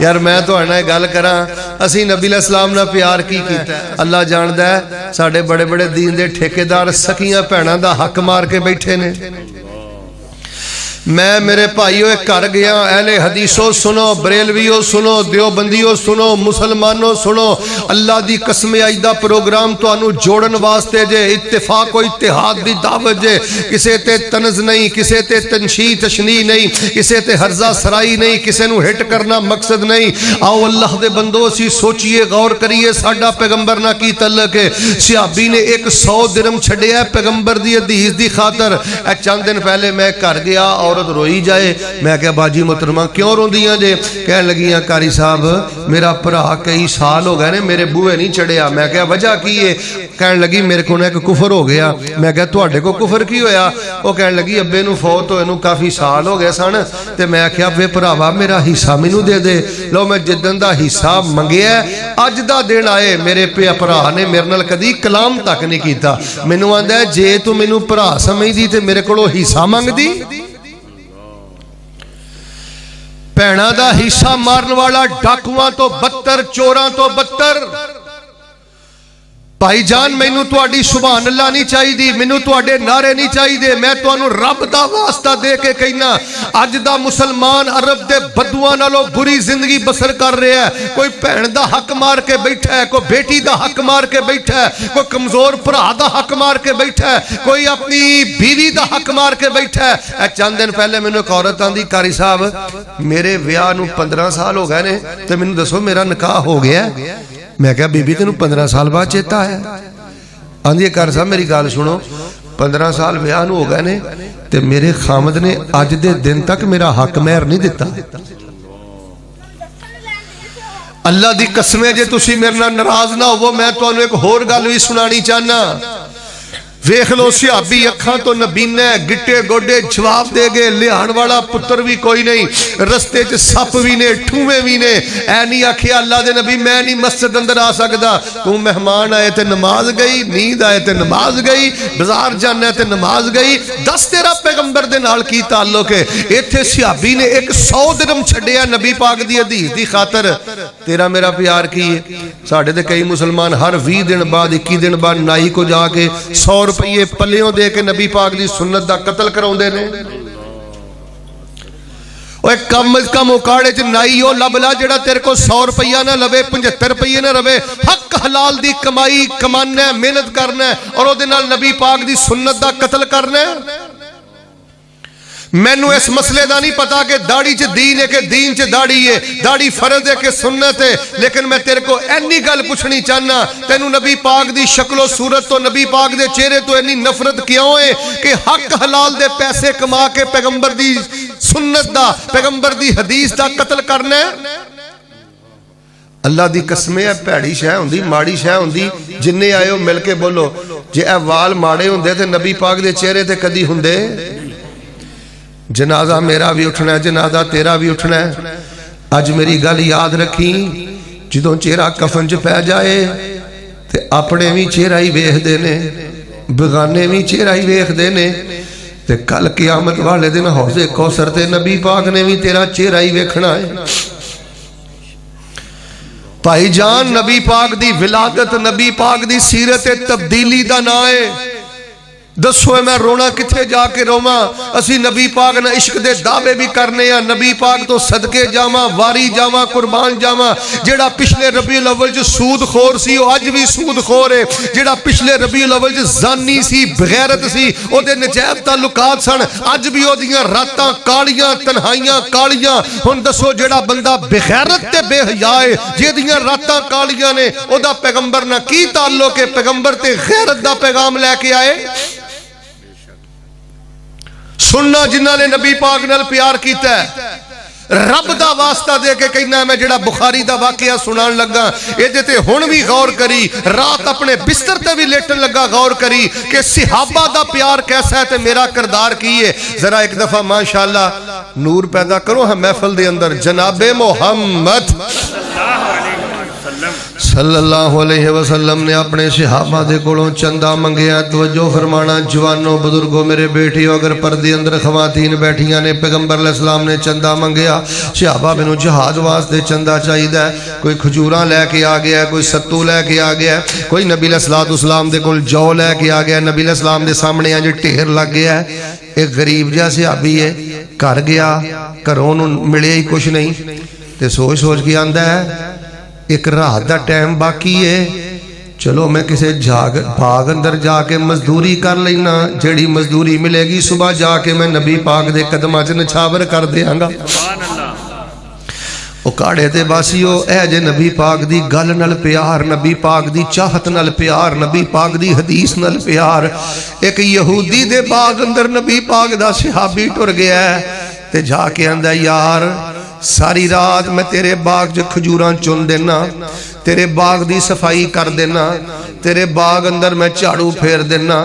यार मैं तुहाडे नाल गल करां, असीं नबी अलैहिस्सलाम नाल प्यार की कीता है अल्लाह जानदा है। साडे बड़े बड़े दीन दे ठेकेदार सखियां भैणां दा हक मार के बैठे ने। मैं मेरे भाईओ एक घर गया, अहले हदीसो सुनो, बरेलवियो सुनो, देवबंदियो सुनो, मुसलमानों सुनो, अल्लाह दी कसम अज दा प्रोग्राम तुहानू जोड़न वास्ते जे, इत्तेफाक और इत्तेहाद दी दावत जे, किसे ते तनज नहीं, किसे ते तनशी तशनी नहीं, किसे ते हर्जा सराई नहीं, किसे नू हिट करना मकसद नहीं। आओ अल्लाह दे बंदो असी सोचिए, गौर करिए, साडा पैगंबर ना की तल्लक है। सहाबी ने 100 दिरहम छड्डिया पैगंबर दी हदीस दी खातर। चंद दिन पहले मैं घर गया, औरत रोई जाए, मैं क्या बाजी मुहतरमा क्यों रोंदियां जे? कह लगियां कारी साहब मेरा भरा कई साल हो गए ने मेरे बूहे नहीं चढ़िया। मैं क्या वजह की है? कह लगी मेरे को एक कुफर हो गया। मैं क्या तुहाडे को कुफर की होया? वो कह लगी अब्बे नू फौत होए नू काफ़ी साल हो गए सन, ते मैं क्या वे भरावा मेरा हिस्सा मैनू दे दे। लो मैं जिदन दा हिस्सा मंगिया अज दा दिन आए, मेरे भरा ने मेरे नाल कदी कलाम तक नहीं कीता। मैनू आंदा है जे तू मैनू भरा समझदी ते मेरे कोलों हिस्सा मंगदी। भैणा दा हिस्सा मारन वाला डाकुआं तो बदतर, चोरां तो बदतर। भाईजान मैनू तुहाडी सुभान अल्लाह नहीं चाहिए, मैनू तुहाडे नारे नहीं चाहिए। मैं तुहानू रब दा वास्ता दे के कहना, अज दा मुसलमान अरब दे बदुआं नालों बुरी जिंदगी बसर कर रहा है। कोई भैन दा हक मार के बैठा है, कोई बेटी दा हक मार के बैठा है, कोई कमजोर भरा दा हक मार के बैठा है, कोई अपनी बीवी दा हक मार के बैठा है। चंद दिन पहले मैनू एक औरत आंदी, कारी साहब मेरे विआह नू 15 साल हो गए ने, ते मैनू दसो मेरा निकाह हो गया? मैं क्या बीबी तेनू 15 साल बाद चेता है? आंदी कर साहब मेरी गल सुनो, 15 साल ब्याह हो गए ने, ते मेरे खामद ने अज दे दिन तक मेरा हक महर नहीं दिता। अल्लाह दी कसम जे तुसी मेरे नाल नाराज ना हो, मैं तुहानू एक होर गल भी सुनानी चाहना। वेख लो सहाबी अखां तो नबीना, गिट्टे गोडे जवाब दे गए, लियाण वाला पुत्र भी कोई नहीं, रस्ते च सप भी ने, ठूवे भी ने। ऐ नहीं आखिया अल्लाह दे नबी मैं नहीं मस्जिद अंदर आ सकदा, तू मेहमान आए ते नमाज गई, नींद आए ते नमाज गई, बाजार जाना ते नमाज गई। दस तेरा पैगंबर दे नाल की ताल्लुक है? इत्थे सहाबी ने 100 दिरहम छड्डिया नबी पाक दी हदीस दी खातर। तेरा मेरा प्यार की है? साडे ते कई मुसलमान हर 20 दिन बाद 21 दिन बाद नाई को जाके 100 रुपये पल्लियों दे के नबी पाक दी सुन्नत दा कतल कराउंदे ने। ओए कम अज कम उकाड़े च नाई ओ लब ला जेड़ा तेरे को 100 रुपया ना लवे, 75 रुपये ना रवे। हक हलाल दी कमाई कमाना, मेहनत करना और ओदे नाल नबी पाक दी सुन्नत दा कतल करना। मैनू इस मसले का नहीं पता कि दाढ़ी च दीन है कि दीन च दाढ़ी है, दाढ़ी फर्ज है कि सुन्नत है, लेकिन मैं तेरे को इन्नी गल पूछनी चाहना, तेनू नबी पाक दी शक्लो सूरत तो नबी पाक दे चेहरे तो इन्नी नफरत क्यों है कि हक हलाल दे पैसे कमा के पैगंबर दी सुन्नत दा, पैगंबर दी हदीस दा कतल करना है? अल्लाह दी कसम है भैड़ी शह होंदी, माड़ी शह होंदी। जिन्ने आयो मिल के बोलो, जे ए वाल माड़े होंदे ते नबी पाक दे चेहरे ते कदी हुंदे? जनाजा मेरा भी उठना है, जनाजा तेरा भी उठना है। अज मेरी गल याद रखी, जो चेहरा कफन च पै जाए ते अपने भी चेहरा ही वेखदे ने, बेगाने भी चेहरा ही वेखदे ने, ते कल क़यामत वाले दिन हौज़े कौसर ते नबी पाक ने भी तेरा चेहरा ही वेखना है। भाईजान नबी पाक दी विलादत, नबी पाक दी सीरत तब्दीली दा ना है। दसो मैं रोना किथे जाके रोवा? असी नबी पाक ना इश्क दे दावे भी करने आ, नबी पाक तो सदके जावा, वारी जावा, कुर्बान जावा। जेड़ा पिछले रबीउल अव्वल च सूद खोर सी वो अज भी सूद खोर है। जेड़ा पिछले रबीउल अव्वल च जानी सी, बगैरत सी, ओदे नजायज ताल्लुकात सन, अज भी ओदियां रातां कालियां, तन्हाइयां कालियां। हुण दसो जेड़ा बंदा बेगैरत ते बेहया है, जेदियां रातां कालियां ने, ओदा पैगंबर ना की ताल्लुक है? पैगंबर ते गैरत दा पैगाम लेके आए। सुनना जिन्हां ने नबी पाक नाल प्यार कीता है, रब दा वास्ता दे के कहना मैं जेड़ा बुखारी दा वाकया सुनान लगा, इहदे ते हुण भी गौर करी। रात अपने बिस्तर ते भी लेटन लगा गौर करी कि सहाबा दा प्यार कैसा है ते मेरा किरदार की है। जरा एक दफा माशाअल्लाह नूर पैदा करो हम महफिल दे अंदर। जनाबे मोहम्मद सल्लल्लाहु अलैहि वसल्लम ने अपने सहाबा दे कोलों चंदा मंगया। तवज्जो फरमाना जवानों बुजुर्गों मेरे बेटियों, अगर पर्दे अंदर खवातीन बैठियां ने, पैगंबर अलैहिस्सलाम ने चंदा मंगया। सहाबा मैनू जहाज वास्ते चंदा चाहिए, कोई खजूरां लैके आ गया, कोई सत्तू लैके आ गया, कोई नबी अलैहिस्सलाम दे कोल जौ लैके आ गया। नबी अलैहिस्सलाम दे सामने अज ढेर लग गया। एक गरीब जिहा सहाबी है, घर गया, घरों उन्होंने मिले ही कुछ नहीं, तो सोच सोच के आंदा है एक रात का टाइम बाकी है, चलो मैं किसी बाग अंदर जाके मजदूरी कर लेना, जेड़ी मजदूरी मिलेगी सुबह जाके मैं नबी पाक दे कदमां च नछावर कर देंगा। वो काड़े ते वासियो ऐ जे नबी पाक दी गल नाल प्यार, नबी पाक दी चाहत नाल प्यार, नबी पाक दी हदीस नाल प्यार। एक यहूदी दे बाग अंदर नबी पाक दा सहाबी टुर गया ते जाके आंदा यार सारी रात मैं तेरे बाग च खजूरां चुन देना, तेरे बाग दी सफाई कर देना, तेरे बाग अंदर मैं झाड़ू फेर देना,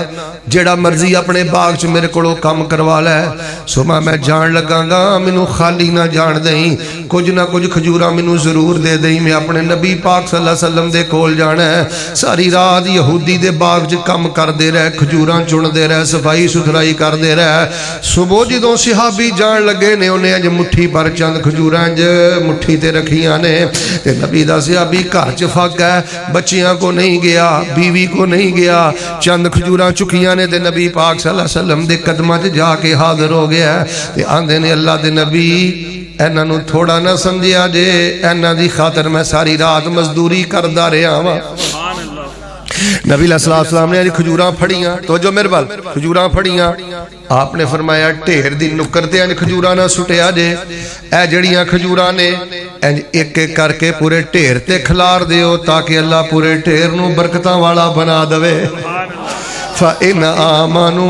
जेड़ा मर्जी अपने बाग च मेरे कोलों काम करवा लै। सुबह मैं जान लगांगा, मैनू खाली ना जान दें, कुछ ना कुछ खजूरां मैनू जरूर दे दें, मैं अपने नबी पाक सल्लल्लाहु अलैहि वसल्लम दे कोल जाना है। सारी रात यहूदी दे बाग च काम करते रह, खजूरां चुनते रह, सफाई सुथराई करते रह। सुबह जदों सहाबी जान लगे ने, उन्हें अज मुट्ठी पर चंद खजूरां मुट्ठी ते रखियां ने, ते नबी दा सहाबी घर च फक है, बच्चियां को नहीं गया, बीवी को नहीं गया, चंद खजूरां चुकियां ने ते नबी पाक सल्लल्लाहु अलैहि वसल्लम दे कदमां च जाके हाजिर हो गया। ते आंदे ने अल्लाह दे नबी इन्हां नूं थोड़ा ना समझिया जे, इन्हां दी खातर मैं सारी रात मजदूरी करदा रहा वां। नबी अलैहिस्सलाम ने अज खजूरां फड़ियां, तो जो मेरे बल खजूरां फड़ियां, आपने फरमाया ढेर दी नुक्कर ते अज खजूरां ना सुटिया जे, ए जड़ियां खजूरां ने एक एक करके पूरे ढेर ते खिलार दिओ, ताकि अल्लाह पूरे ढेर नूं बरकतां वाला बना देवे। फ़इन आमनू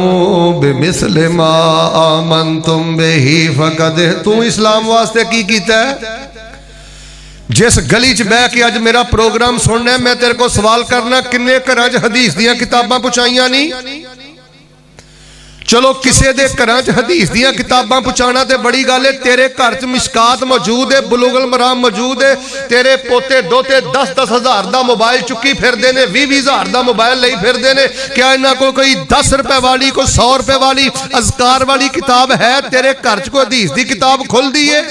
बिमिस्लि मा आमनतुम बिही फ़क़द, तू इस्लाम वास्ते की कीता है? जिस गली च बह के अज मेरा प्रोग्राम सुनना है, मैं तेरे को सवाल करना, किन्ने घरां च हदीस दियां किताबां पहुंचाइयां नहीं? चलो किसी दे घरां च हदीस दियां किताबां पहुंचाना ते बड़ी गल है, तेरे घर च मिशकात मौजूद है, बुलुगुल मराम मौजूद है, तेरे पोते दोते 10-10 हज़ार का मोबाइल चुकी फिरदे ने, 20-20 हज़ार का मोबाइल लई फिरदे ने, क्या इन्हां को कोई 10 रुपए वाली, कोई 100 रुपए वाली अज़कार वाली किताब है? तेरे घर च कोई हदीस की किताब खुल दी है?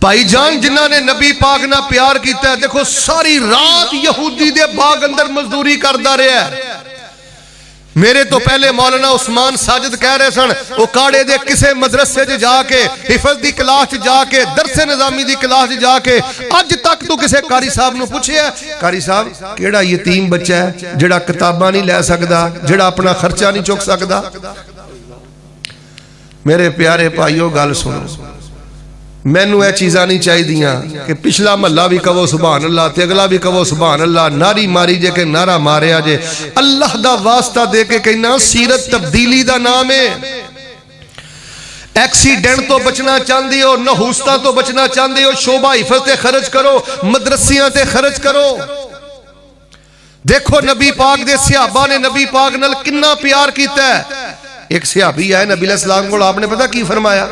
भाईजान जिन्हां ने नबी पाक ना प्यार किया है, देखो सारी रात यहूदी दे बाग अंदर मजदूरी करता रहा है। मेरे तो पहले मौलाना उस्मान साजिद कह रहे सन, वो काड़े दे किसे मदरसे च जाके, हिफज दी क्लास च जाके, दरसे निजामी दी क्लास च जाके, अज तक तू किसे कारी साहब नूं पुछिया कारी साहब केड़ा यतीम बच्चा है जिहड़ा किताबां नहीं लै सकदा, जिहड़ा अपना खर्चा नहीं चुक सकदा? मेरे प्यारे भाईओ गल सुनो, मैनू यह चीज़ां नहीं चाहिए कि पिछला महला भी कहो सुभान अल्लाह ते अगला भी कहो सुभान अल्लाह, नारी मारी जे के नारा मारिया जे। अल्लाह दा वास्ता दे के कहना, सीरत तब्दीली दा नाम है। एक्सीडेंट तो बचना चाहते हो, नहूसता तो बचना चाहते हो, शोभा हिफज ते खर्च करो, मदरसियां ते खर्च करो। देखो नबी पाक दे सहाबा ने नबी पाक नाल कितना प्यार किया है। एक सहाबी आए नबी अलैहिस्सलाम को, आपने पता की फरमाया?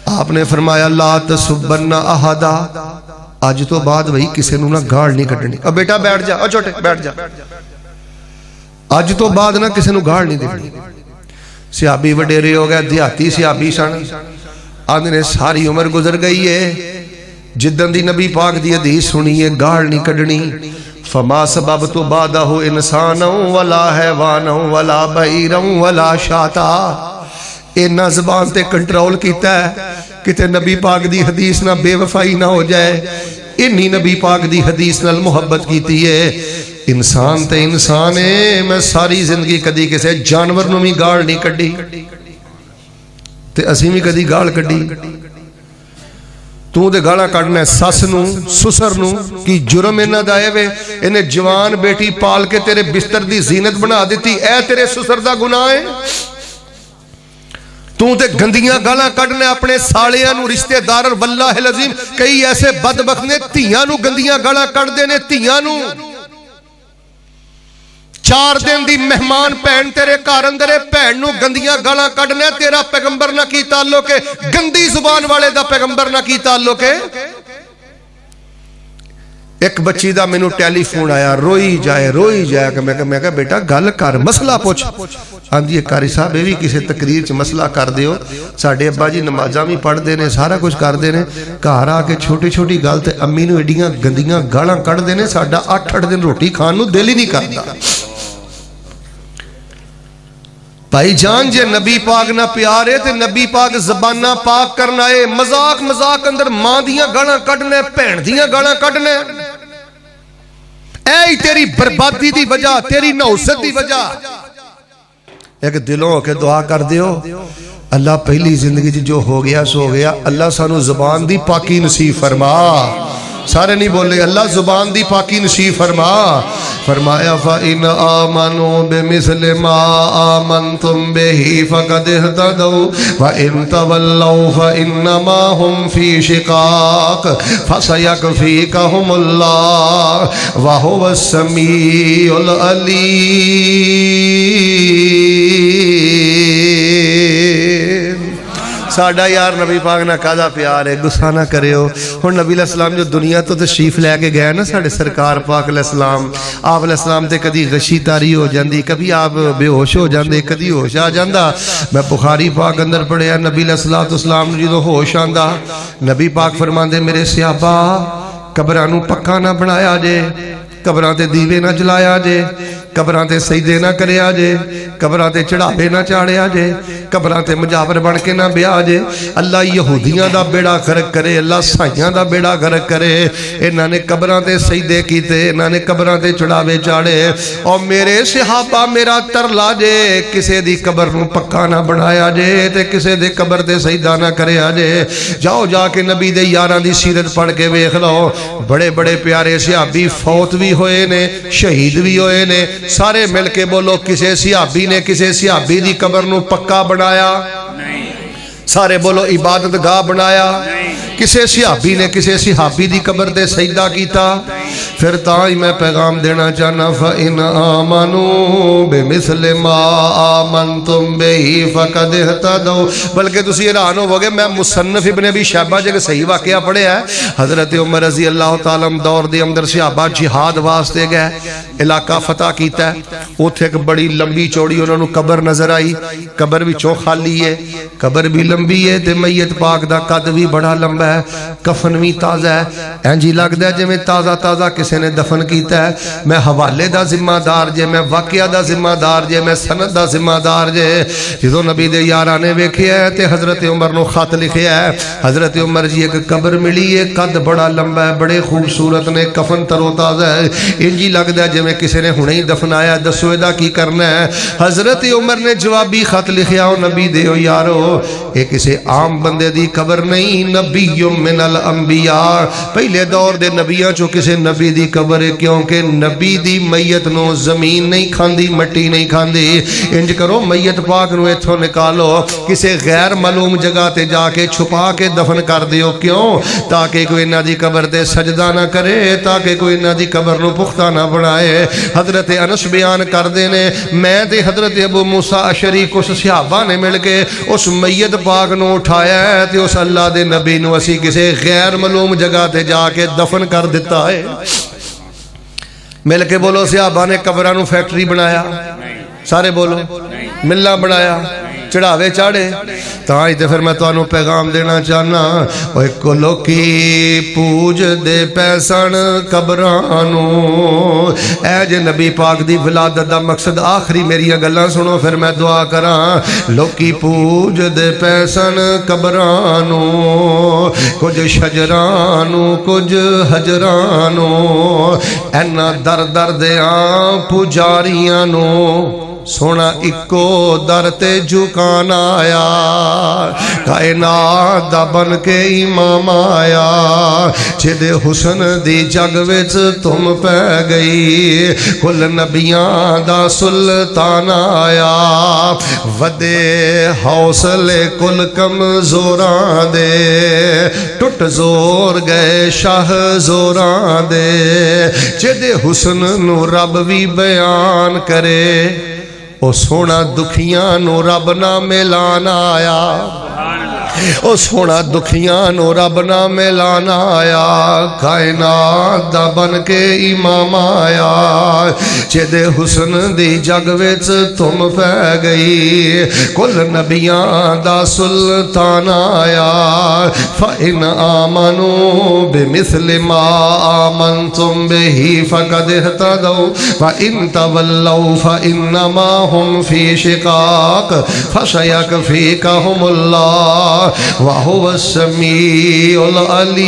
आपने फरमाया ला तसुब्बन्ना अहदा, अज तो बाद भाई किसी नूं ना गाल नहीं कड्डनी। अब बेटा बैठ जा, और छोटे बैठ जा, अज तो बाद ना किसी नूं गाल नहीं देनी। सहाबी वडेरे हो गए, देहाती सहाबी सन, आंदे ने सारी उम्र गुजर गई है, जिदन दी नबी पाक दी हदीस सुनी है गाल नहीं कड्डनी। फमा सबब तो बादहु इंसानों वला हैवानों वला बईरों वला शाता, इन्ना जबान ते कंट्रोल किया है किते नबी पाक दी हदीस ना बेवफाई ना हो जाए। इन्नी नबी पाक दी हदीस नाल मुहब्बत की है। इंसान ते इंसान है, मैं सारी जिंदगी कदी किसी जानवर नूं भी गाल नहीं कड्डी, ते असीं भी कदी गाल कड्डी। तू तो गाला कढ़ना सस नूं सुसर नूं, की जुर्म इन्हां दा वे? इन्हें जवान बेटी पाल के तेरे बिस्तर दी जीनत बना दी, ऐ तेरे सुसर दा गुनाह है? तू ते गंदियां गालां कढ़ना अपने सालियां नूं, रिश्तेदार, वल्लाह अज़ीम कई ऐसे बदबख्त ने धीआं नूं गंदियां गालां कढ़दे ने। धीआं नूं 4 दिन दी मेहमान भैन तेरे घर अंदर है, भैन नूं गंदियां गालां कढ़ना, तेरा पैगंबर ना की ताल्लुक है? गंदी जुबान वाले दा पैगंबर ना की ताल्लुक है? एक बच्ची का मैनू टैलीफोन आया, रोई जाए मैं कहा बेटा गल कर, मसला पुछ। आंदी कारी साहब ये भी किसी तकरीर च मसला कर दियो, साडे अब्बा जी नमाजा भी पढ़ते हैं, सारा कुछ करते हैं, घर आके छोटी छोटी गल ते अम्मी नूं एडियां गंदियां गालां कढ़दे ने, साडा 8-8 दिन रोटी खाण नूं दिल ही नहीं करता। भाई जान जे नबी पाक ना प्यार है तो नबी पाक जबाना पाक करना है। मजाक मजाक अंदर मां दियां गालां कढ़ने, भैन दियां गालां कढ़ने, ऐ तेरी बर्बादी दी वजह, तेरी नौसत दी वजह। एक दिलों होके दुआ कर दियो, अल्लाह पहली जिंदगी जो हो गया सो हो गया, अल्लाह सानू जुबान दी पाकी नसीब फरमा। सारे नहीं बोले, अल्लाह जुबान दी पाकी नसीब फरमा। फरमाया फ़ इन आमनू बिमिस्लि मा आमनतुम बिही फ़क़द इहतदौ व इन तवल्लौ फ़ इन्नमा हुम फ़ी शिक़ाक़ फ़सयकफ़ीकहुमुल्लाह व हुवस समीउल अलीम। साडा यार नबी पाक ना कादा प्यार है, गुस्सा ना करियो। हुण नबी अलैहिस्सलाम जो दुनिया तो तशरीफ लैके गए ना, साडे सरकार पाक अलैहिस्सलाम, आप अलैहिस्सलाम ते कदी गशी तारी हो जाती, कभी आप बेहोश हो जाते, कभी होश आ जाता। मैं बुखारी पाक अंदर पढ़िया, नबी अलैहिस्सलाम जो होश आंदा, नबी पाक फरमांदे मेरे सियाबा कबरां नूं पक्का ना बनाया जे, कबरां ते दीवे ना जलाया जे, कबरां ते सजदे ना करया जे, कबरां ते चढ़ावे ना चाढ़िया जे, कबरां ते मुजावर बन के ना ब्याह जे। अल्लाह यहूदियां दा बेड़ा गर्क करे, अल्लाह साइयां दा बेड़ा गर्क करे। इन्हां ने कबरां ते सजदे कीते, इन्हां ने कबरां ते चढ़ावे चाढ़े। और मेरे सहाबा मेरा तरला जे, किसे दी कबर नूं पक्का ना बनाया जे ते किसे दे कबर ते सजदा ना करया जे। जाओ जाके नबी दे यारां दी सीरत पढ़ के वेख लो, बड़े बड़े प्यारे सहाबी फौत भी होए ने, शहीद भी होए ने। सारे मिल के बोलो, किसे सहाबी ने किसे सहाबी दी कबर नूं पक्का बनाया? सारे बोलो इबादत गाह बनाया? किसे सहाबी ने किसे सहाबी दी कबर ते सजदा कीता? फिर ताई मैं पैगाम देना चाहना, फ़ इन आमनू बिमिस्लि मा आमनतुम बिही फ़क़द इहतदौ। बल्कि तुसीं हैरान होवोगे, मैं मुसन्नफ इब्न अबी शैबा च एक सही वाकया पढ़िया है। हज़रत उमर रज़ी अल्लाह तआला अन्हु दौर दे अंदर सहाबा जिहाद वास्ते गए, इलाका फतह कीता, उत्थे एक बड़ी लंबी चौड़ी उन्हां नूं कबर नजर आई। कबर विचों खाली है, कबर भी लंबी है ते मैयत पाक दा कद भी बड़ा लंबा है, कफन भी ताज़ा है। इंज लगदा जिवें ताज़ा ताज़ा किसी ने दफन किया है। मैं हवाले का जिम्मेदार जे, मैं वाकया का जिम्मेदार जे, मैं सनद का जिम्मेदार जे। जो नबी दे यारां ने वेखिया है तो हज़रत उमर नूं खत लिखिया है, हज़रत उमर जी एक कबर मिली है, कद बड़ा लंबा है, बड़े खूबसूरत ने, कफन तरोताज़ा है, इंज ही लगदा जिवें किसी ने हुणे ही दफनाया, दसो इहदा की करना है। हज़रत उमर ने जवाबी खत लिखिया, नबी दे यारो ये किसी आम बंदे दी कबर नहीं, नबी मिनल अंबिया, पहले दौर दे नबियां चो किसी नबी दी कबर है, क्योंकि नबी दी मैयत नूं जमीन नहीं खांदी, मट्टी नहीं खांदी। इंज करो मैयत पाक नूं इथों निकालो, किसी गैर मालूम जगह ते जाके छुपा के दफन कर दियो। क्यों? ताकि कोई इन्हां दी कबर ते सजदा ना करे, ताकि कोई इन्हां दी कबर नूं पुख्ता ना बनाए। हजरत अनस बयान करदे ने, मैं ते हजरत अबू मूसा अशरी कुछ सहाबा ने मिल के उस मैयत पाक नूं उठाया है ते उस अल्लाह दे नबी नूं असी किसी गैर मालूम जगह ते जाके दफन कर दिता है। मिल के बोलो, सहाबा ने कबरां नूं फैक्ट्री बनाया? सारे बोलो, मिल्ला बनाया, चढ़ावे चाढ़े? तां ही ते फिर मैं तुहानू पैगाम देना चाहना, ओए को लोकी पूज दे पैसन कबरां नूं। ऐ जे नबी पाक दी विलादत दा मकसद, आखिरी मेरियां गल्लां सुनो फिर मैं दुआ करां। लोकी पूज दे पैसन कबरां नूं, कुछ शजरां नूं कुछ हजरां नूं, ऐना दर दर देआं पुजारियां नूं, सोना इको दर ते झुकाना आया, कायनात दा बन के इमाम आया, जिदे हुसन दी जग विच तुम पै गई, कुल नबियां दा सुल्तान आया, वदे हौसले कुल कमजोरां दे, टुट जोर गए शाह जोरां दे, जिदे हुसन नू रब भी बयान करे, ओ सोना दुखियां नू रब ना मिलान आया। ओ सोना दुखियां नो रब ना मिलाना आया, कायनात दा बन के इमाम आया, जेदे हुस्न दी जग विच तुम पै गई, कुल नबियां दा सुल्तान आया। फ़इन आमनू बिमिस्लि मा आमनतुम बिही फ़क़द इहतदौ व इन तवल्लौ फ़इन्नमा हुम फ़ी शिक़ाक़ फ़सयकफ़ीकहुमुल्लाह व हुवस समीउल अलीम।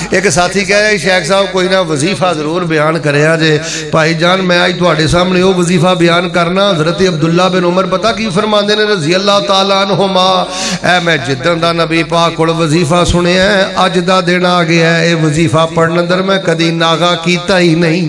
एक साथी कह रहे शेख साहब कोई ना वजीफा जरूर बयान करें जे। भाई जान मैं आज तुहाडे सामने वो वजीफा बयान करना। हज़रत अब्दुल्ला बिन उमर पता की फरमाते ने रज़ी अल्लाह तआला अन्हुमा, ऐ मैं जिद्दन दा नबी पाक कोल वजीफा सुनिया अज दा दिन आ गया है, वजीफा पढ़ने अंदर मैं कदी नागा कीता ही नहीं।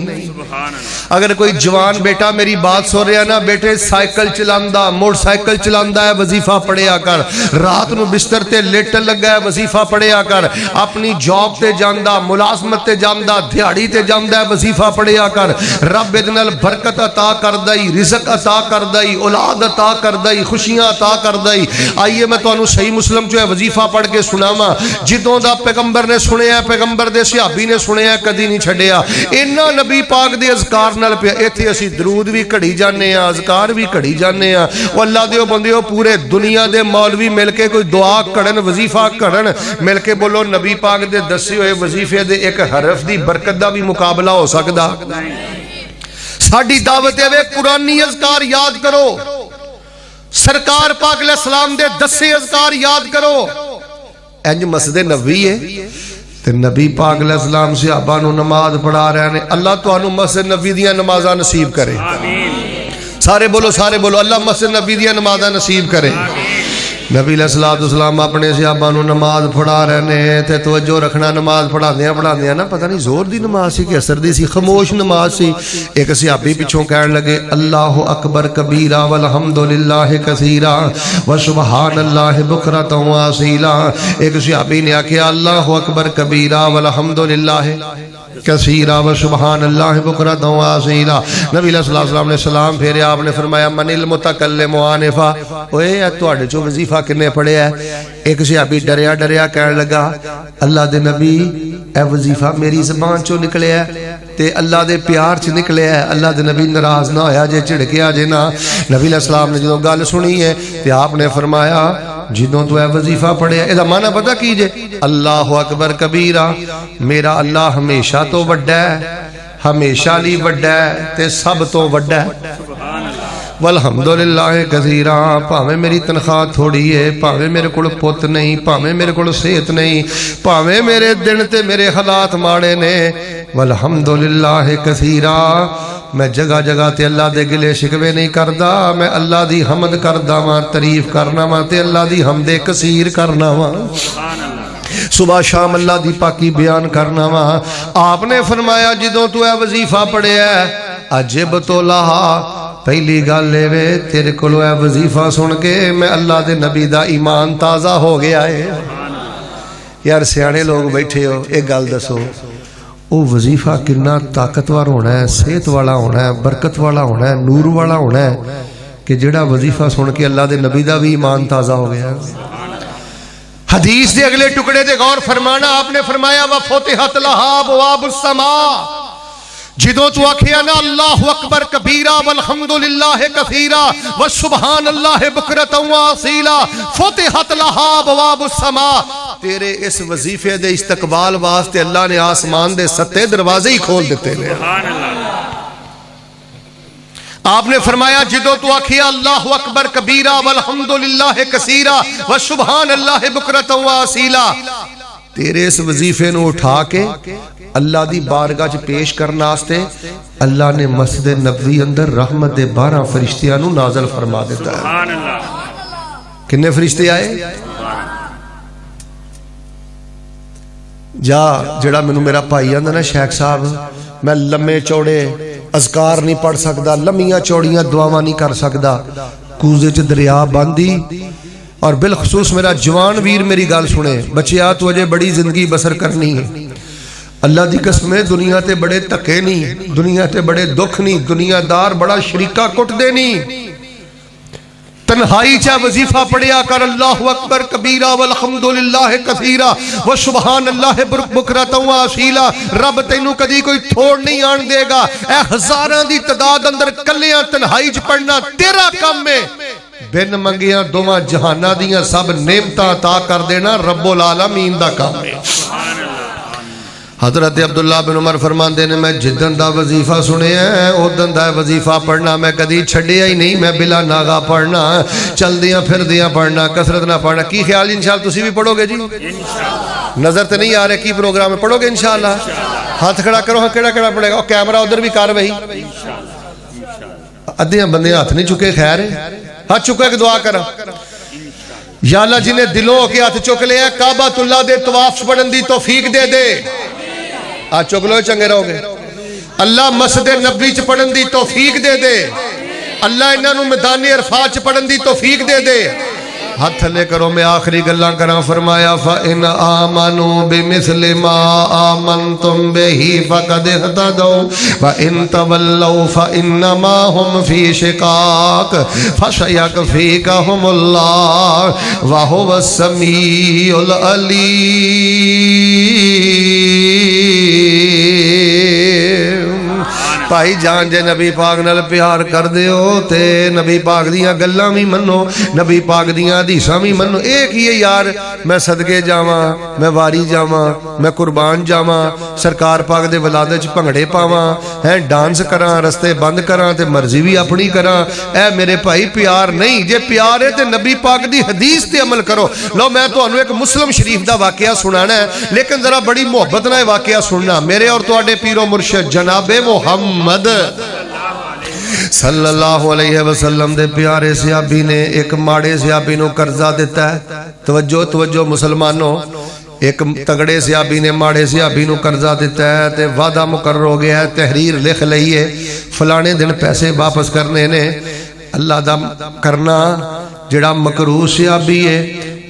अगर कोई जवान बेटा मेरी बात सुन रहा ना, बेटे साइकिल चलांदा मोटरसाइकिल चलांदा है वजीफा पढ़िया कर, रात नूं बिस्तर ते लेटन लगा है वजीफा पढ़िया कर, अपनी जॉब ते जांदा मुलाजमत ते जांदा दिहाड़ी ते जांदा है वजीफा पढ़िया कर। रब इहदे नाल बरकत अता करदा ही, रिज़्क अता करदा ही, औलाद अता करदा ही, खुशियां अता करदा ही। आइए मैं तुहानूं सही मुस्लिम जो है वजीफा पढ़ के सुनावां। जिदों दा पैगंबर ने सुनिया, पैगंबर दे सहाबी ने सुनिया, कदी नहीं छड्डिया। इन्ना नबी पाक दे अज़कार नाल पिया इत्थे असीं दरूद भी घड़ी जाने आ, अज़कार भी घड़ी जाने आ। ओ अल्लाह दे बंदेओ, पूरे दुनिया दे मौलवी मिलके कोई दुआ घड़न वजीफा घड़न, मिलके बोलो नबी पाक दे दसे होए वजीफे दे एक हरफ दी बरकत दा भी मुकाबला हो सकदा? साडी दावत है वे कुरानी अज़कार याद करो, सरकार पाक अलैहिस्सलाम दे दसे अज़कार याद करो। इंज मस्जिद नबवी है ते नबी पाक अलैहिस्सलाम सहाबा नूं नमाज पढ़ा रहे ने। अल्लाह तुहानूं मस्जिद नबी दियां नमाज़ां नसीब करे। सारे बोलो अल्लाह मस्जिद नबी दियां नमाज़ां नसीब करे। नबी अलैहिस्सलाम अपने सहाबा नूं नमाज पढ़ा रहे ने ते तवज्जो रखना, नमाज पढ़ांदियां ना पता नहीं जोर दी नमाज सी कि असर दी सी, खामोश नमाज सी। एक सहाबी पिछों कहण लगे अल्लाहु अकबर कबीरा वल्हम्दुलिल्लाहि कसीरा व सुबहानल्लाहि बुकरतन व असीला। एक सहाबी ने आख्या अल्लाहु अकबर कबीरा वल्हम्दुलिल्लाहि कसीरा व सुबहानल्लाहि बुकरतन व असीला। नबी अलैहिस्सलाम ने सलाम फेरे, आपने फरमाया मनिल मुतकल्लिम आनिफा, ओए तुहाडे चो वजीफा किन्ने पढ़िया? एक सहाबी डरिया डरिया कहने लगा अल्लाह दे नबी ए वजीफा मेरी ज़बान चो निकलिया ते अल्लाह दे प्यार च निकलिया, अल्लाह दे नबी नाराज ना होया जे, झिड़किया जे ना। नबी अलैहिस्सलाम ने जो गल सुनी है ते आपने फरमाया जिदों तू वजीफा पढ़िया, इसदा माना पता की जे? अल्लाहु अकबर कबीरा, मेरा अल्लाह हमेशा तो वड्डा है, हमेशा ली वड्डा है ते सब तो वड्डा है। वल्हम्दुलिल्लाह कसीरा, भावें मेरी तनख्वाह थोड़ी है, भावें मेरे को पुत नहीं, भावें मेरे को सेहत नहीं, भावें मेरे दिन ते मेरे हालात माड़े ने, वल्हम्दुलिल्लाह कसीरा, मैं जगह जगह ते अल्लाह दे गिले शिकवे नहीं करदा, मैं अल्लाह दी हमद करदा वां, तारीफ करना वां ते अल्लाह दी हमदे कसीर करना वां, सुबह शाम अल्लाह दी पाकी बयान करना वा। आपने फरमाया जिदों तू है वजीफा पढ़िया अजिब तो लाहा, पहली गल वे तेरे को वजीफा सुन के मैं अल्लाह दे नबी दा ईमान ताज़ा हो गया है। यार सियाने लोग बैठे हो, एक गल दसो वो वजीफा कितना ताकतवर होना है, सेहत वाला होना है, बरकत वाला होना है, नूर वाला होना है कि जेड़ा वजीफा सुन के अल्लाह दे नबी दा भी ईमान ताज़ा हो गया। हदीस दे अगले टुकड़े दे गौर फरमाना, आपने फरमाया व फुतिहत लहा अबवाबुस समा, जिदों तू आखिया ना अल्लाहु अकबर कबीरा वल्हम्दुलिल्लाहि कसीरा व सुबहानल्लाहि बुकरतन व असीला, फुतिहत लहा अबवाबुस समा, तेरे इस वजीफे दे इस्तकबाल वास्ते अल्लाह ने आसमान दे सत्ते दरवाजे ही खोल दिते ने। आपने फरमाया जिदों तू आखिया अल्लाहु अकबर कबीरा वल्हम्दुलिल्लाहि कसीरा व सुबहानल्लाहि बुकरतन व असीला, तेरे इस वजीफे नूं उठा के अल्लाह दी बारगाह च पेश करने वास्ते अल्लाह ने मस्जिद नबवी अंदर रहमत दे 12 फरिश्तियां नूं नाज़िल फरमा दिता है। किन्ने फरिश्ते आए? जा जेड़ा मैनू मेरा भाई आंदा ना शेख साहब मैं लम्मे चौड़े अज़कार नहीं पढ़ सकता, लम्मियां चौड़ियां दुआवां नहीं कर सकता, कूजे च दरिया बांधी। और बिलखसूस मेरा जवान वीर मेरी गल सुने, बच्चिया तू अजे बड़ी जिंदगी बसर करनी है, अल्लाह दी कसम है दुनिया ते बड़े धक्के नहीं, दुनिया ते बड़े दुख नहीं, दुनियादार बड़ा शरीका कुटदे नहीं। तन्हाई चा वजीफा पढ़िया कर, अल्लाहु अकबर कबीरा वल्हम्दुलिल्लाह कसीरा व सुभान अल्लाह बुकरतन व असीला। रब तैनू कदी कोई थोड़ नहीं आन देगा। ए हजारां दी तादाद अंदर कलियां तन्हाई च पढ़ना तेरा काम है। बिन मंगिया दोवां जहानां दियां सब नेमतां अता कर देना रब्बुल आलमीन दा काम है। हजरत अब्दुल्ला बिन उमर फरमाते ने मैं जिदन का वजीफा सुनिया उदन का वजीफा पढ़ना मैं कदी छड़िया ही नहीं। मैं बिला नागा पढ़ना, चलदियां फिरदियां पढ़ना, कसरत ना पढ़ना। की ख्याल इंशाअल्लाह तुसी भी पढ़ोगे जी? नजर तो नहीं आ रहा की प्रोग्राम है, पढ़ोगे इंशाअल्लाह? हाथ खड़ा करो। हाँ केड़ा केड़ा पढ़ेगा? कैमरा उधर भी कर वही। अद्धियां बंदे हाथ नहीं चुके, खैर हाथ चुका के दुआ कर। या अल्लाह जिन्हें दिलों के हाथ चुक लिया काबातुल्लाह दे तवाफ पढ़न दी तौफीक दे दे। आज चुक लो चंगे रहोगे। अल्लाह मस्जिद नबी च पढ़न दी तौफीक दे दे। अल्लाह इन्हों मैदान अरफात च पढ़न दी तौफीक दे दे। हाथ थले करो। मैं आखिरी गल्लां करा। फरमाया फ़इन आमनू बिमिस्लि मा आमनतुम बिही फ़क़द इहतदौ व इन तवल्लौ फ़इन्नमा हुम फ़ी शिक़ाक़ फ़सयकफ़ीकहुमुल्लाह व हुवस समीउल अलीम। भाई जान जे नबी पाक नाल प्यार कर दियो ते नबी पाक दियां गल्लां भी मनो, नबी पाक दियां हदीसां भी मनो। एक ही है यार, मैं सदके जावां, मैं वारी जावां, मैं कुर्बान जावां, सरकार पाक दे वलादे च भंगड़े पावां, है डांस करां, रस्ते बंद करां ते मर्जी भी अपनी करां। ए मेरे भाई प्यार नहीं। जे प्यार है ते नबी पाक दी हदीस ते अमल करो। लो मैं तुहानू एक मुस्लिम शरीफ दा वाकया सुनाना है, लेकिन जरा बड़ी मोहब्बत नाल वाकया सुनना। मेरे और तुहाडे पीरो मुर्शिद जनाबे मुहम्मद सल्लल्लाहु अलैहि वसल्लम दे प्यारे सहाबी ने एक माड़े सहाबी नू कर्जा दिता है। तवज्जो तवज्जो मुसलमानों, एक तगड़े सहाबी ने माड़े सहाबी नू कर्जा दिता है ते वादा मुकर्रर हो गया है, तहरीर लिख लई है, फलाने दिन पैसे वापस करने ने। अल्लाह दा करना जिहड़ा मकरूह सहाबी है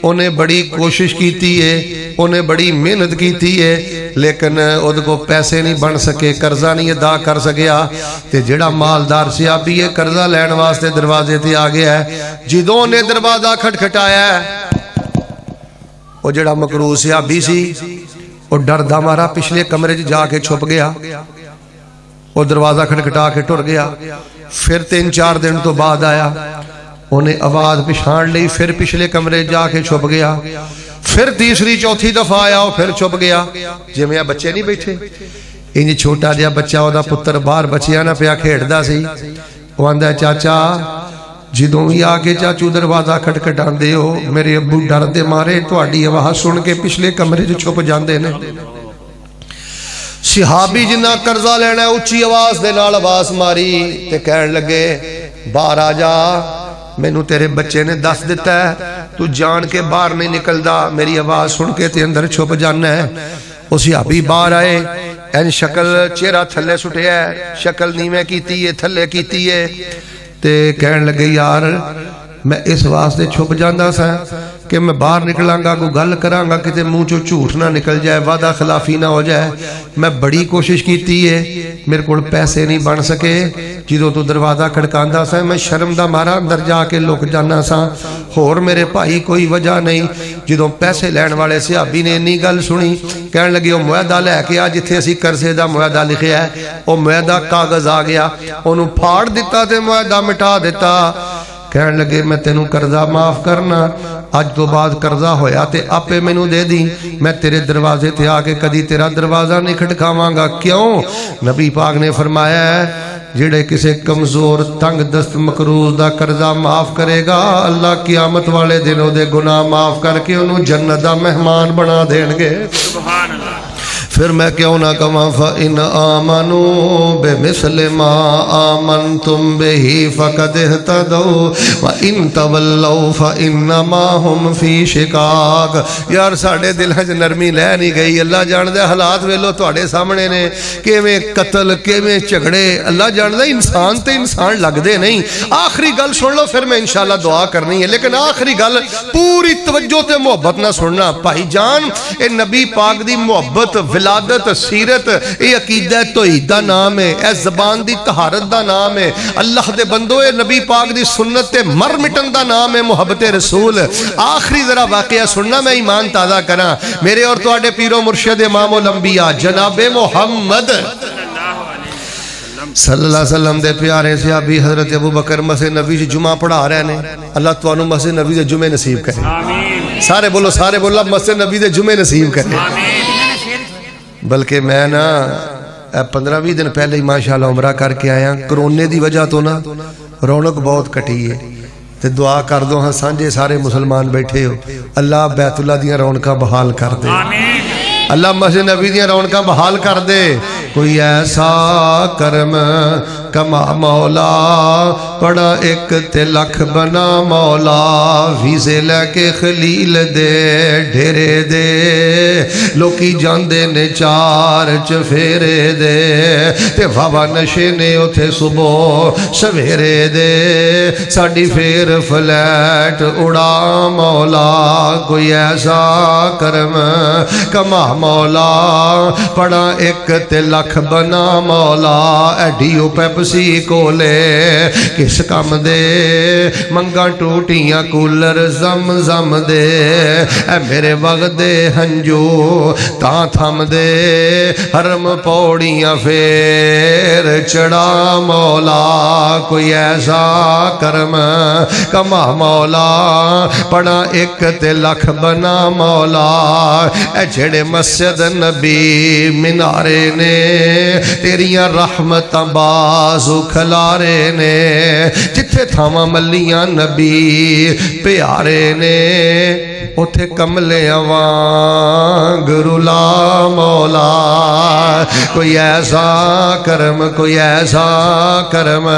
उन्हें बड़ी कोशिश की है, उन्हें बड़ी मेहनत की है, लेकिन उहदे को पैसे नहीं बन सके, कर्जा नहीं अदा कर सकिया। ते जिहड़ा मालदार सहाबी है कर्जा लैण वास्ते दरवाजे ते आ गया है। जदों ने दरवाजा खटखटाया वो जिहड़ा मकरूह सहाबी सी वो डरदा मारा पिछले कमरे च जाके छुप गया। वो दरवाजा खटखटा के टुर गया। फिर 3-4 दिन तो बाद आया, उन्हें आवाज पछाण ली, फिर पिछले कमरे जाके छुप गया। फिर तीसरी चौथी दफा आया, वो फिर छुप गया। जिवें बच्चे नहीं बैठे, इंज छोटा जिहा बच्चा ओदा पुत्र बाहर बचिया ना पिया खेडदा सी। वो आंदा चाचा जदों भी आके चाचू दरवाजा खटखटांदे हो मेरे अब्बू डर दे मारे तुहाडी आवाज सुन के पिछले कमरे च छुप जांदे ने। सहाबी जिन्ना कर्जा लेना उच्ची आवाज दे नाल आवाज मारी ते कहन लगे बाहर आ जा, मैनू तेरे बच्चे ने दस दिता है, तू जान के बाहर नहीं निकलदा, मेरी आवाज सुन के ते अंदर छुप जाना है। उस सहाबी बाहर आए, एन शक्ल चेहरा थले सुटिया, शक्ल नीवें कीती है, थले कीती है, ते कहन लगे यार मैं इस वास्ते छुप जाता सा कि मैं बाहर निकलांगा, कोई गल करांगा, किते मुंह चो झूठ ना निकल जाए, वादा खिलाफी ना हो जाए। मैं बड़ी कोशिश की है, मेरे को पैसे नहीं बन सके। जो तू दरवाजा खड़कांदा सा मैं शर्म दा मारा अंदर जाके लुक जाना सा, होर मेरे भाई कोई वजह नहीं। जो पैसे लैण वाले सहाबी ने इन्नी गल सुनी, कहन लगे वो मुआदा लैके आ जिथे असीं कर्जे दा मुआदा लिखिया है। वो मुआदा कागज आ गया, उन्होंने फाड़ दिता ते मुआदा मिटा दिता। कहन लगे मैं तेनू कर्जा माफ करना, अज तो बाद कर्जा होया ते आपे मैनू दे दी, मैं तेरे दरवाजे ते आके कदी तेरा दरवाजा नहीं खटकावांगा। क्यों? नबी पाक ने फरमाया जिहड़े किसी कमजोर तंग दस्त मकरूज दा कर्जा माफ करेगा अल्लाह कियामत वाले दिन उहदे गुनाह माफ करके उन्होंने जन्नत दा मेहमान बना देणगे। सुभान अल्लाह। फिर मैं क्यों ना कमा फ़इन आमनू बिमिस्लि मा आमनतुम बिही फ़क़द इहतदौ व इन तवल्लौ फ़इन्नमा हुम फ़ी शिक़ाक़। यार साडे दिलां च नरमी लै नहीं गई। अल्लाह जानदा हालात वेलो तुहाडे सामने ने, किवें कतल किवें झगड़े, अल्लाह जानदा इंसान ते इंसान लगदे नहीं। आखिरी गल सुन लो, फिर मैं इंशाअल्लाह दुआ करनी है, लेकिन आखिरी गल पूरी तवज्जो ते मोहब्बत ना सुनना। भाई जान ए नबी पाक दी मोहब्बत विलादत सीरत ये अकीदा तौहीद दा नाम है, ए ज़बान दी तहारत दा नाम है। अल्लाह दे बंदो ए नबी पाक दी सुन्नत ते मर मिटन दा नाम है मुहब्बत रसूल। आखिरी जरा वाकया सुनना, मैं ईमान ताज़ा करा। मेरे और तुहाडे पीरो मुर्शिद इमामुल अंबिया जनाबे मुहम्मद सल्लल्लाहु अलैहि वसल्लम दे प्यारे सहाबी हजरत अबू बकर मस्जिद नबी च जुमा पढ़ा रहे ने। अल्लाह तुहानू मस्जिद नबी दे जुमे नसीब करे। आमीन। सारे बोलो मस्जिद नबी दे जुमे नसीब करे। आमीन। बल्कि मैं ना 15-20 दिन पहले ही माशाअल्लाह उमरा करके आया। कोरोने की वजह तो ना रौनक बहुत कटी है, तो दुआ कर दो हाँ सांझे सारे मुसलमान बैठे हो, अल्लाह बैतुल्ला दियां रौनकां बहाल कर दे। अल्लाह मस्जिद नबी दियां रौनकां बहाल कर दे। कोई ऐसा करम कमा मौला, बड़ा एक ते लख बना मौला, वीज़े लैके खलील दे ढेरे दे, लोकी जांदे ने चार चफेरे दे, ते वावा नशे ने उथे सुबह सवेरे दे, साडी फेर फ्लैट उड़ा मौला। कोई ऐसा करम कमा मौला, बड़ा एक ते लख बना मौला, एडियो पेप्सी कोले किस कम दे, मंगा टूटियां कूलर जम जम दे, ए मेरे वगदे हंजू ता थम दे, हरम पौड़ियां फेर चढ़ा मौला। कोई ऐसा करम कमा मौला, बड़ा एक ते लख बना मौला, ए जेड़े मस्जिद नबी मिनारे ने, तेरियां रहमतां बाजू खलारे ने, जिथे थावां मलियां नबी प्यारे ने, उथे कमले वांग रुला मौला। कोई ऐसा करम, कोई ऐसा करम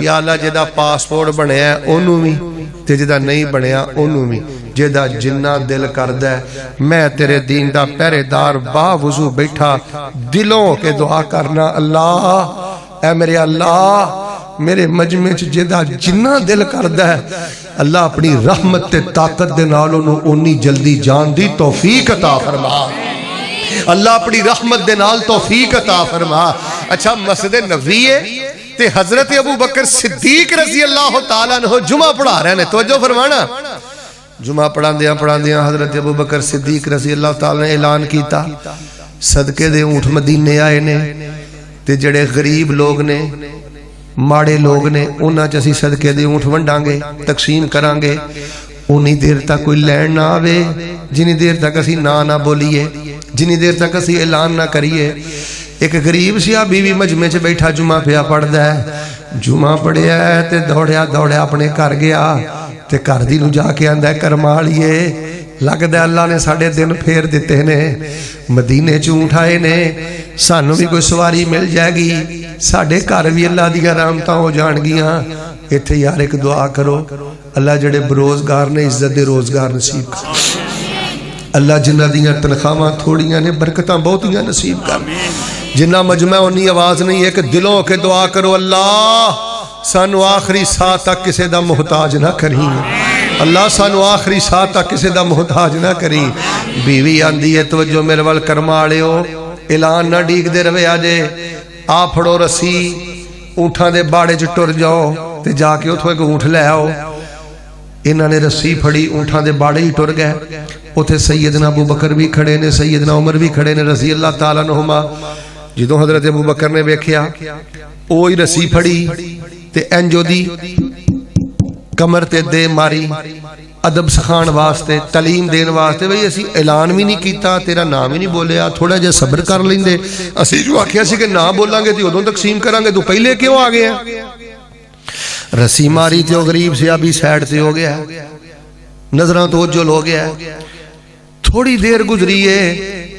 या अल्लाह जिहदा पासपोर्ट बनया ओनू भी ते जिहदा नहीं बनया ओनू भी, जिहदा जिन्ना दिल करदा मैं तेरे दीन दा पहरेदार बावजू बैठा दिलों के दुआ करना, अल्लाह ऐ मेरे अल्लाह मेरे मजमे च जिहदा जिन्ना दिल करदा है अल्लाह अपनी रहमत ते ताकत दे नाल ओनू ओनी जल्दी जान दी तौफीक अता फरमा। अल्लाह अपनी रहमत दे नाल तौफीक अता फरमा। अच्छा मस्जिद नबवी है ते हजरत अबू बकर सिद्दीक रज़ी अल्लाह तआला अन्हु जुमा पढ़ा रहे ने। तवज्जो फरमाना, जुमा पढ़ांदियां पढ़ांदियां हजरत अबू बकर सिद्दीक रज़ी अल्लाह तआला ने ऐलान किया, सदके दे ऊंठ मदीने आए ने, ते जड़े गरीब लोग ने माड़े लोग ने उन्हां च असीं सदके दे ऊंठ वंडांगे तकसीम करांगे। उन्नी देर तक कोई लैन ना आवे जिन्नी देर तक असीं ना बोलीए, जिन्नी देर तक असीं ऐलान ना करिए। एक गरीब सहाबी भी मजमे च बैठा जुमा पिया पढ़दा है। जुमा पढ़िया ते दौड़िया दौड़िया अपने घर गया ते घर दी नूं जाके आंदा करमालिए लगदा अल्लाह ने साढ़े दिन फेर दिते ने, मदीने च ऊंठ आए ने, सानू भी कोई सवारी मिल जाएगी, साढ़े घर भी अल्लाह दी रहमतां हो जाणगियां। इत्थे यार एक दुआ करो, अल्लाह जड़े बेरोजगार ने इज्जत दे रोजगार नसीब कर। अल्लाह जिन्हां दियां तनख्वाहां थोड़ियां ने बरकतां बहुतियां नसीब कर। जिन्ना मजमा उन्नी आवाज नहीं, एक दिलों के दुआ करो, अल्लाह सानू आखिरी साह तक किसी दा मुहताज ना करी, अल्लाह सानू आखिरी साह तक किसी दा मुहताज ना करी। बीवी आंदी है तवज्जो मेरे वाल कर्मा वालिओ, ऐलान ना डीकदे रवे, आजे आ फड़ो रस्सी ऊंठां दे बाड़े च टुर जाओ ते जाके उथों एक ऊंठ लै आओ। इन्हां ने रस्सी फड़ी ऊंठां दे बाड़े ही टुर गए। उथे सैयदना अबू बकर भी खड़े ने, सैयदना उमर भी खड़े ने रज़ी अल्लाह तआला अन्हुमा। जदों हजरत अबू बकर ने वेख्या ओ ही रस्सी फड़ी ते इंज ओदी कमर ते दे मारी, अदब सिखाण वास्ते तालीम देने वास्ते। बई असी ऐलान भी नहीं किया, तेरा नाम ही नहीं बोलिया, थोड़ा जिहा सब्र कर लेंदे। असी जो आखिया सी कि ना बोलांगे तो उदों तकसीम करांगे, तू पहले क्यों आ गया? रस्सी मारी तो गरीब सहाबी साइड से हो गया, नजरां तो ओझल हो गया। थोड़ी देर गुजरी है,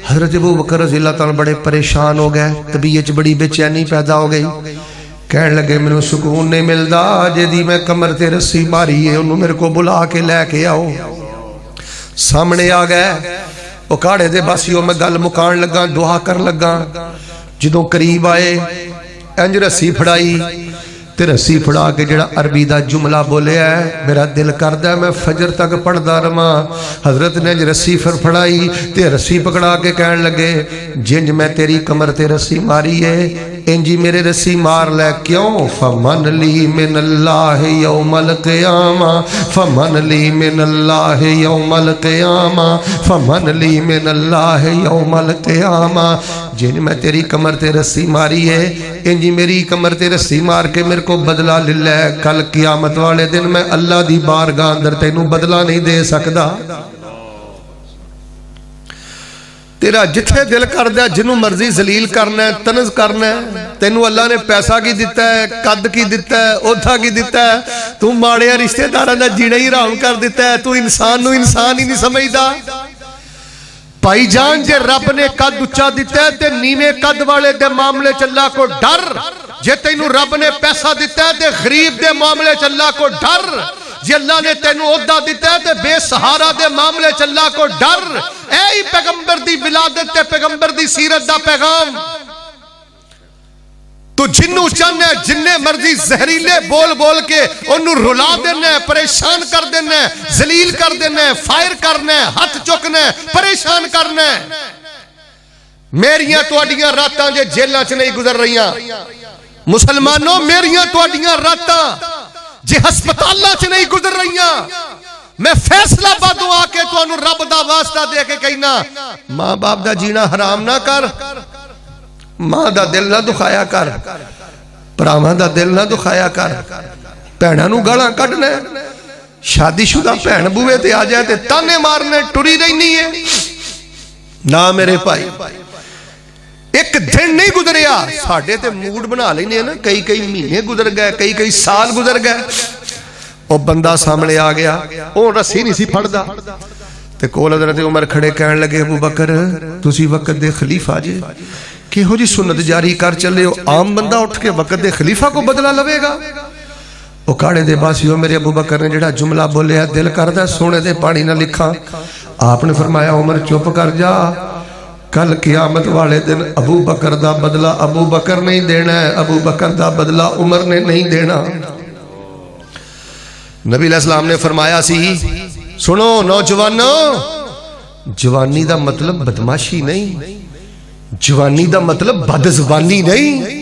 हजरत अबू बकर रज़ी अल्लाह तआला बड़े परेशान हो गए, तबीयत च बड़ी बेचैनी पैदा हो गई। कहने लगे मैनू सुकून नहीं मिलता, जिहदी मैं कमर ते रस्सी मारी है उन्होंने मेरे को बुला के लैके आओ। सामने आ गए वो काड़े दे बासियों, मैं गल मुकान लगा, दुआ कर लगा। जदों करीब आए इंज रस्सी फड़ाई, ते रस्सी फड़ा के जिहड़ा अरबी दा जुमला बोलिया है, मेरा दिल करदा मैं फजर तक पढ़दा रवां। हजरत ने रस्सी फिर फड़ाई ते रस्सी पकड़ा के कहन लगे, जिंज मैं तेरी कमर ते रस्सी मारी है इंजी मेरे रस्सी मार लै। क्यों? फमन ली मिनल्लाह यौमल क़ियामा, फमन ली मिनल्लाह यौमल क़ियामा, फमन ली मिनल्लाह यौमल क़ियामा। जिन मैं तेरी कमर ते रस्सी मारी है इंजी मेरी कमर ते रस्सी मार के मेरे को बदला ले लै। कल क़यामत वाले दिन मैं अल्लाह दी बारगाह अंदर तेनू बदला नहीं दे सकदा। तेरा जिथे दिल करदा जिन्हों मर्जी जलील करना है, तनज करना है। तेनू अल्लाह ने पैसा की दिता है, कद की दिता है, ओधा की दिता है। तू माड़े रिश्तेदारां दा जीना ही हराम कर दिता है। तू इंसान नू इंसान ही नहीं समझदा। भाईजान जे रब ने कद उच्चा दिता है ते नीवे कद वाले दे मामले च अल्लाह को डर। जे तेनू रब ने पैसा दिता है ते गरीब दे मामले च अल्लाह को डर। जे अल्लाह ने तेनू ओहदा दिता है ते बेसहारा दे मामले च अल्लाह को डर। ऐ पैगंबर दी विलादत ते पैगंबर दी सीरत दा पैगाम। तू जिन्नू चाहना है जिन्ने मर्जी जहरीले बोल बोल के ओनू रुला देना है, परेशान कर देना है, जलील कर देना है, फायर करना है, हाथ चुकना है, परेशान करना है। मेरियां तुहाडियां रातां जे जेलां च नहीं गुजर रही मुसलमानों, मेरियां तुहाडियां रातां जे हस्पतालां च नहीं गुजर रही। मैं फैसलाबाद आके तुहानू रब दा वास्ता दे के कहना, मां बाप दा जीना हराम ना कर, मां दा दिल ना दुखाया कर, भरावां दा दिल ना दुखाया कर, भैणां नू गालां कढना। शादीशुदा भैण बूहे ते आ जाए ते ताने मारने टुरी रहनी है ना मेरे भाई। एक दिन नहीं गुजरिया साडे ते मूड बना लेने ना, कई कई महीने गुजर गए, कई कई साल गुजर गए। वो बंदा सामने आ गया, वो रस्सी नहीं सी फड़दा ते कोल हज़रत उमर खड़े कहन लगे, अबू बकर तुसी वक्त दे खलीफा जे, किहो जी सुन्नत जारी कर चले हो। आम बंदा उठ के वक्त दे खलीफा को बदला लवेगा? वो काड़े दे बासियो मेरे अबू बकर ने जिहड़ा जुमला बोलिया दिल करदा सोने दे पानी ना लिखा। आपने फरमाया उमर चुप कर जा, कल क़यामत वाले दिन अबू बकर दा बदला अबू बकर नहीं देना है, अबू बकर दा बदला उमर ने नहीं देना। नबी अलैहिस्सलाम ने फरमाया सी, सुनो नौजवानों, जवानी दा मतलब बदमाशी नहीं, जवानी दा मतलब बदजुबानी नहीं,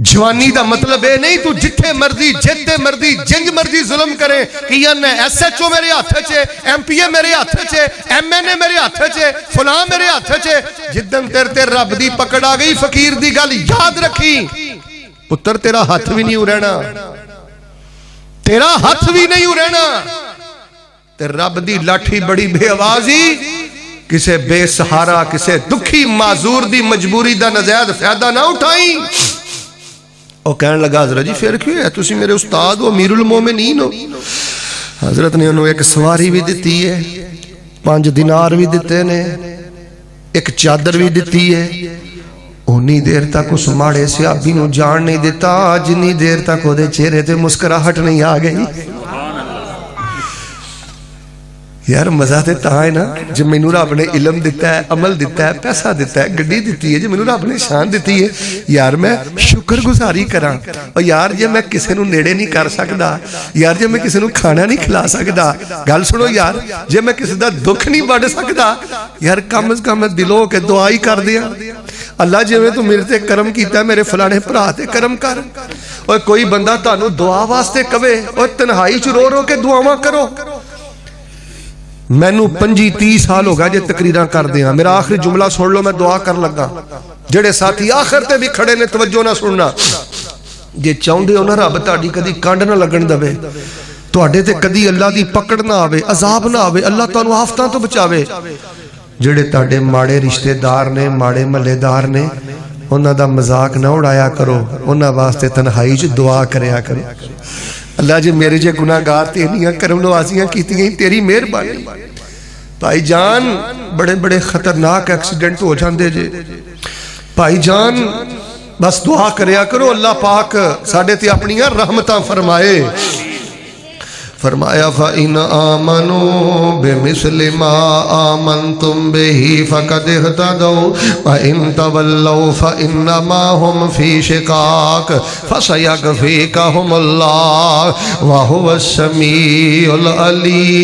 जवानी दा मतलब ये नहीं तू जिथे मर्जी जिते मर्जी जिंज मर्जी जुल्म करे कि SHO मेरे हाथ च, MPA मेरे हाथ च, MNA मेरे हाथ च, फलां मेरे हाथ च। जिदन तेरे ते रब दी पकड़ आ गई, फकीर दी गल याद रखी, पुत्र तेरा हाथ भी नहीं रहना, तेरा हाथ भी नहीं रहना। ते रब दी लाठी बड़ी बेआवाजी, किसे बेसहारा किसे दुखी माजूर दी मजबूरी दा नजायज फायदा ना उठाई। वो कहने लगा, हजरत जी फिर क्यों है, तुसी मेरे उस्ताद हो, अमीरुल मोमिनीन हो। हजरत ने उन्होंने एक सवारी भी दी है, 5 दिनार भी दिते ने, एक चादर भी दी है। उन्नी देर तक उस माड़े सियाबी नूं जान नहीं दिता जिन्नी देर तक ओदे चेहरे ते मुस्कुराहट नहीं आ गई। यार मजा तो ता है ना जो मैनू रब ने इलम दिता है, अमल दिता है, पैसा दिता है, गड्डी दी है, जो मैनू रब ने शान दी है, यार मैं शुक्र गुजारी करा। और यार जे मैं किसी नू नेड़े नहीं कर सकता, यार जे मैं किसी नू खाना नहीं खिला सकता, गल सुनो यार, जे मैं किसी का दुख नहीं वढ़ सकता, यार कम से कम दिलों के दुआ ही कर दिया, अल्लाह जिवें तू मेरे ते करम किया मेरे फलाने भरा ते करम कर। और कोई बंदा तुहानू दुआ वास्ते कवे और तन्हाई च रो रो के दुआवां करो। मैनू 25-30 साल हो गया जे तकरीरां करदे हां, मेरा आखिरी जुमला सुन लो, मैं दुआ कर लगा। जेड़े साथी आखिर ते भी खड़े ने तवज्जो ना सुनना, जे चाहुंदे हो ना रब तुहाडी कदी कंड ना लगन दवे, तुहाडे ते कदी अल्लाह दी पकड़ ना आवे, अजाब ना आवे, अल्लाह तुहानू आफतां तो बचावे। जेड़े तुहाडे माड़े रिश्तेदार ने, माड़े महल्लेदार ने, उन्हां दा मजाक ना उड़ाया करो, उन्हां वास्ते तन्हाई च दुआ करया करो। अल्लाह जी मेरे जे गुनाहगार ते इन्नियां करम नवाजियां कीतियां तेरी मेहरबानी। भाई जान बड़े बड़े खतरनाक एक्सीडेंट हो जाते जे, भाई जान बस दुआ करया करो अल्लाह पाक साडे ते अपनियां रहमतां फरमाए। फरमाया फ़इन आमनू बिमिस्लि मा आमनतुम बिही फ़क़द इहतदौ व इन तवल्लौ फ़इन्नमा हुम फ़ी शिक़ाक़ फ़सयकफ़ीकहुमुल्लाह व हुवस समीउल अलीम।